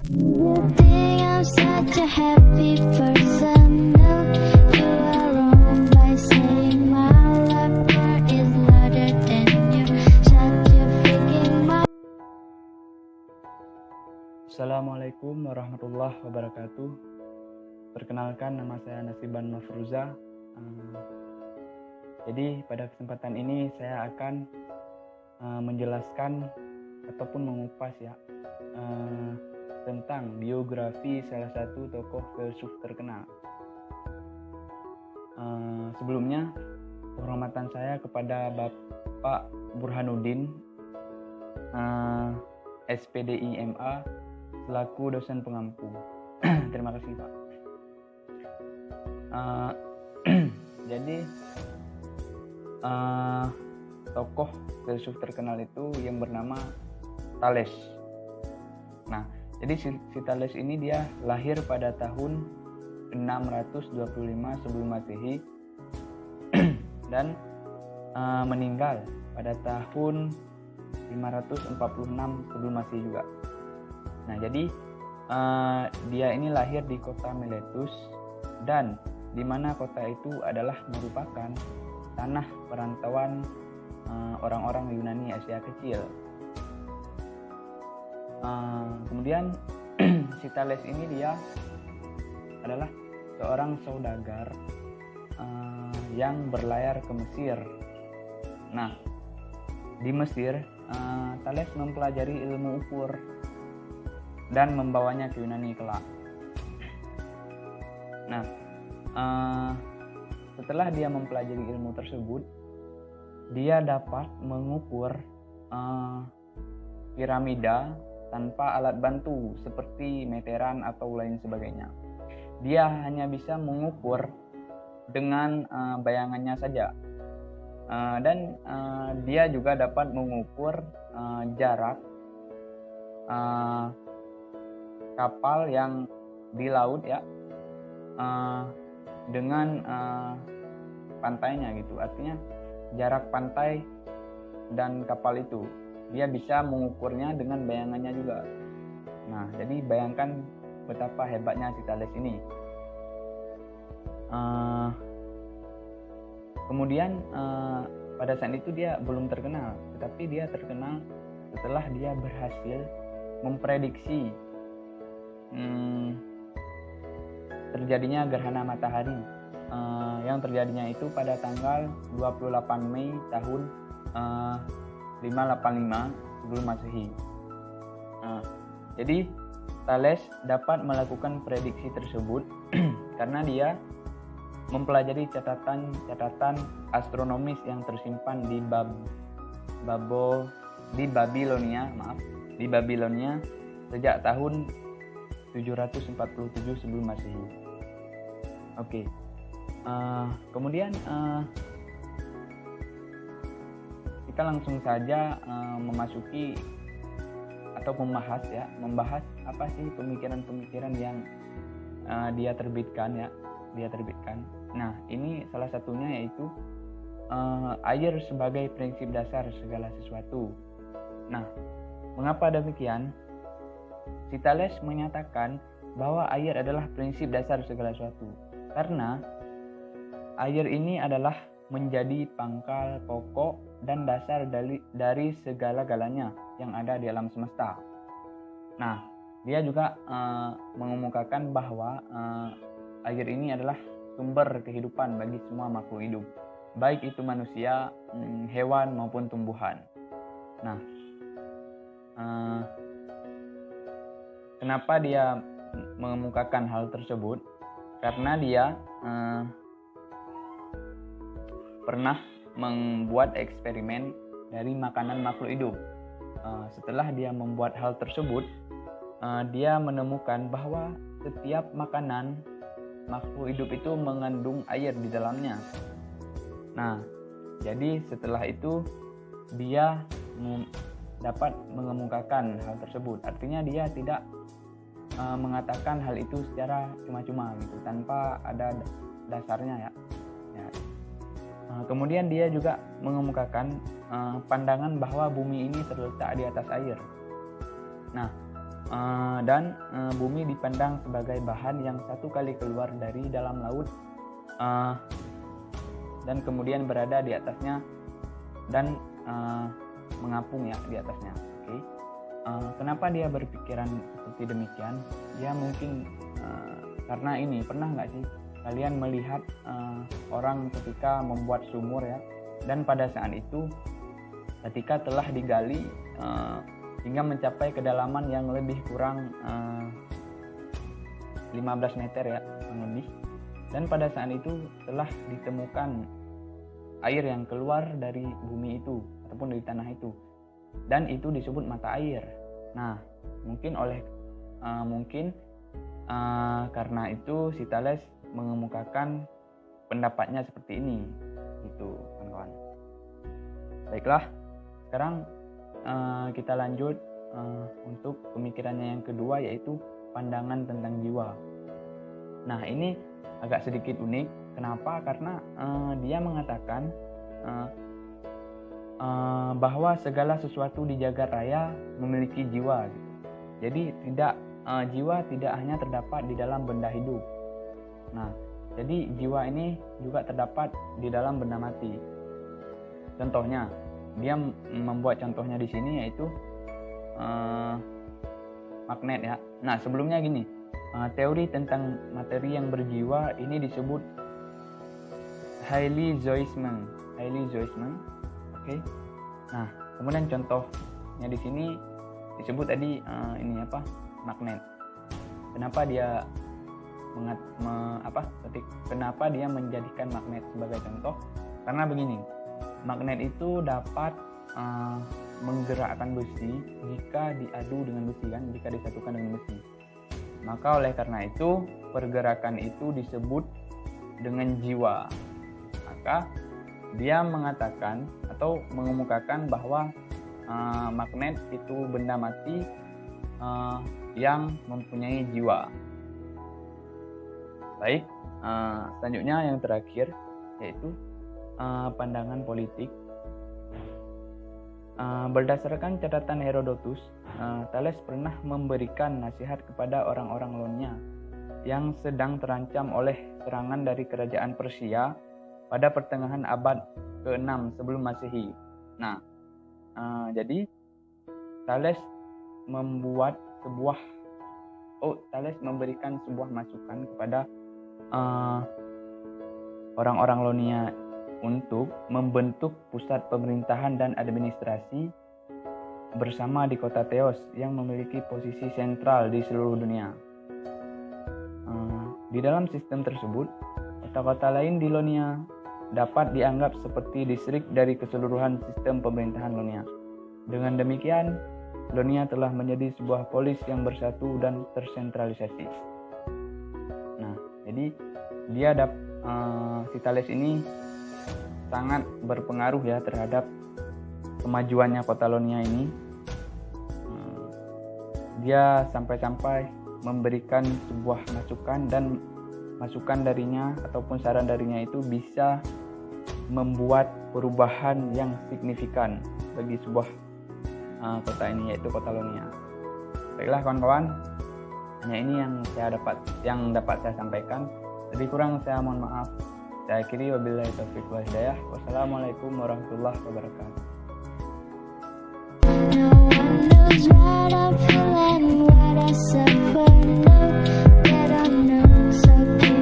You think I'm such a happy person? No, you are wrong by saying my love heart is louder than you. Shut your freaking mouth. Assalamualaikum warahmatullahi wabarakatuh. Perkenalkan, nama saya Nasiban Mafruza. Jadi pada kesempatan ini saya akan menjelaskan ataupun mengupas tentang biografi salah satu tokoh filsuf terkenal. Sebelumnya, penghormatan saya kepada Bapak Burhanuddin, SPDI MA, selaku dosen pengampu. Terima kasih, Pak. Jadi tokoh filsuf terkenal itu yang bernama Thales. Nah, jadi si Thales ini dia lahir pada tahun 625 sebelum Masehi dan meninggal pada tahun 546 sebelum Masehi juga. Nah, jadi dia ini lahir di kota Miletus, dan di mana kota itu adalah merupakan tanah perantauan orang-orang Yunani Asia Kecil. Kemudian si Thales ini dia adalah seorang saudagar yang berlayar ke Mesir. Nah, di Mesir Thales mempelajari ilmu ukur dan membawanya ke Yunani kelak. Nah, setelah dia mempelajari ilmu tersebut, dia dapat mengukur piramida tanpa alat bantu seperti meteran atau lain sebagainya. Dia hanya bisa mengukur dengan bayangannya saja, dan dia juga dapat mengukur jarak kapal yang di laut dengan pantainya gitu. Artinya jarak pantai dan kapal itu dia bisa mengukurnya dengan bayangannya juga. Nah, jadi bayangkan betapa hebatnya si Thales ini. Kemudian pada saat itu dia belum terkenal, tetapi dia terkenal setelah dia berhasil memprediksi terjadinya gerhana matahari yang terjadinya itu pada tanggal 28 Mei tahun 585 sebelum Masehi. Jadi Thales dapat melakukan prediksi tersebut karena dia mempelajari catatan astronomis yang tersimpan di Babilonia sejak tahun 747 sebelum Masehi. Oke. Kemudian kita langsung saja memasuki atau membahas apa sih pemikiran-pemikiran yang dia terbitkan. Nah, ini salah satunya yaitu air sebagai prinsip dasar segala sesuatu. Nah, mengapa demikian? Si Thales menyatakan bahwa air adalah prinsip dasar segala sesuatu karena air ini adalah menjadi pangkal pokok dan dasar dari segala-galanya yang ada di alam semesta. Nah, dia juga mengemukakan bahwa air ini adalah sumber kehidupan bagi semua makhluk hidup, baik itu manusia, hewan maupun tumbuhan. Nah, kenapa dia mengemukakan hal tersebut? Karena dia pernah membuat eksperimen dari makanan makhluk hidup. Setelah dia membuat hal tersebut, dia menemukan bahwa setiap makanan makhluk hidup itu mengandung air di dalamnya. Nah, jadi setelah itu dia dapat mengemukakan hal tersebut. Artinya dia tidak mengatakan hal itu secara cuma-cuma gitu, tanpa ada dasarnya ya. Kemudian dia juga mengemukakan pandangan bahwa bumi ini terletak di atas air. Nah, dan bumi dipandang sebagai bahan yang satu kali keluar dari dalam laut dan kemudian berada di atasnya dan mengapung ya di atasnya. Oke. Kenapa dia berpikiran seperti demikian? Ya mungkin karena ini, pernah nggak sih kalian melihat orang ketika membuat sumur ya, dan pada saat itu ketika telah digali hingga mencapai kedalaman yang lebih kurang 15 meter ya lebih, dan pada saat itu telah ditemukan air yang keluar dari bumi itu ataupun dari tanah itu, dan itu disebut mata air. Nah mungkin karena itu si Thales mengemukakan pendapatnya seperti ini gitu kawan-kawan. Baiklah, sekarang kita lanjut untuk pemikirannya yang kedua, yaitu pandangan tentang jiwa. Nah ini agak sedikit unik. Kenapa? Karena dia mengatakan bahwa segala sesuatu di jagat raya memiliki jiwa. Jadi jiwa tidak hanya terdapat di dalam benda hidup. Nah, jadi jiwa ini juga terdapat di dalam benda mati. Contohnya, dia membuat contohnya di sini yaitu magnet ya. Nah, sebelumnya gini, teori tentang materi yang berjiwa ini disebut Heilizoisme. Oke. Nah, kemudian contohnya di sini disebut tadi magnet. Kenapa dia kenapa dia menjadikan magnet sebagai contoh? Karena begini, magnet itu dapat menggerakkan besi jika diadu dengan besi kan, jika disatukan dengan besi. Maka oleh karena itu pergerakan itu disebut dengan jiwa. Maka dia mengatakan atau mengemukakan bahwa magnet itu benda mati yang mempunyai jiwa. Baik, selanjutnya yang terakhir yaitu pandangan politik. Berdasarkan catatan Herodotus, Thales pernah memberikan nasihat kepada orang-orang Ionia yang sedang terancam oleh serangan dari kerajaan Persia pada pertengahan abad ke-6 sebelum Masehi. Nah, jadi Thales memberikan sebuah masukan kepada orang-orang Ionia untuk membentuk pusat pemerintahan dan administrasi bersama di kota Theos yang memiliki posisi sentral di seluruh dunia. Di dalam sistem tersebut, kota-kota lain di Ionia dapat dianggap seperti distrik dari keseluruhan sistem pemerintahan Ionia. Dengan demikian, Ionia telah menjadi sebuah polis yang bersatu dan tersentralisasi. Nah, jadi si Thales ini sangat berpengaruh ya terhadap kemajuannya kota Ionia ini. Dia sampai-sampai memberikan sebuah masukan, dan masukan darinya ataupun saran darinya itu bisa membuat perubahan yang signifikan bagi sebuah kota ini, yaitu kota Ionia. Baiklah kawan-kawan, hanya ini yang dapat saya sampaikan. Lebih kurang saya mohon maaf. Saya akhiri, wabillahi taufiq wal hidayah. Wassalamualaikum warahmatullahi wabarakatuh. No one knows what I'm feeling, what I said.